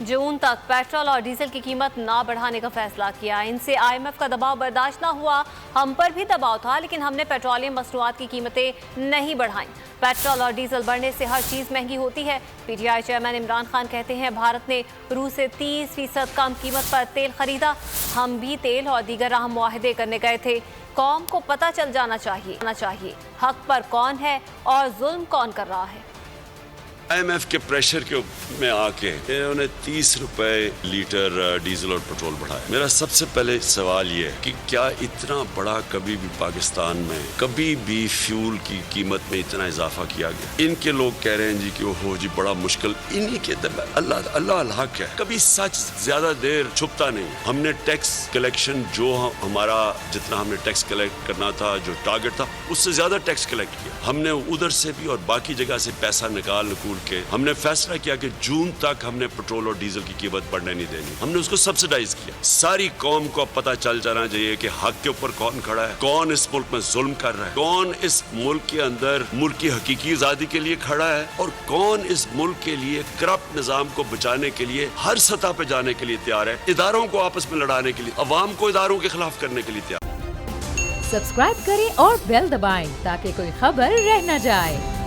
जून तक पेट्रोल और डीजल की कीमत ना बढ़ाने का फैसला किया। इनसे IMF का दबाव बर्दाश्त ना हुआ। हम पर भी दबाव था, लेकिन हमने पेट्रोलियम मसनूआत की कीमतें नहीं बढ़ाई। पेट्रोल और डीजल बढ़ने से हर चीज़ महंगी होती है। PTI चेयरमैन इमरान खान कहते हैं, भारत ने रूस से 30% कम कीमत पर तेल खरीदा। हम भी तेल और दीगर अहम मुआहदे करने गए थे। कौम को पता चल जाना चाहिए हक पर कौन है और जुल्म कौन कर रहा है। IMF के प्रेशर के में आके इन्होंने 30 रुपए लीटर डीजल और पेट्रोल बढ़ाया। मेरा सबसे पहले सवाल ये है कि क्या इतना बड़ा कभी भी पाकिस्तान में कभी भी फ्यूल की कीमत में इतना इजाफा किया गया। इनके लोग कह रहे हैं जी कि ओहो जी बड़ा मुश्किल, इन्हीं के अल्लाह हक है, कभी सच ज्यादा देर छुपता नहीं। हमने टैक्स कलेक्शन जो हमारा जितना हमने टैक्स कलेक्ट करना था, जो टारगेट था, उससे ज्यादा टैक्स कलेक्ट किया। हमने उधर से भी और बाकी जगह से पैसा निकाल के हमने फैसला किया कि जून तक हमने पेट्रोल और डीजल की कीमत बढ़ने नहीं देनी। हमने उसको सब्सिडाइज किया। सारी कौम को पता चल जाना चाहिए कि हक के ऊपर कौन खड़ा है, कौन इस मुल्क में जुल्म कर रहा है, कौन इस मुल्क के अंदर मुल्क की हकीकी आजादी के लिए खड़ा है और कौन इस मुल्क के लिए करप्ट निजाम को बचाने के लिए हर सतह पे जाने के लिए तैयार है, इदारों को आपस में लड़ाने के लिए, अवाम को इदारों के खिलाफ करने के लिए तैयार। सब्सक्राइब करें और बेल दबाएं ताकि कोई खबर रह न जाए।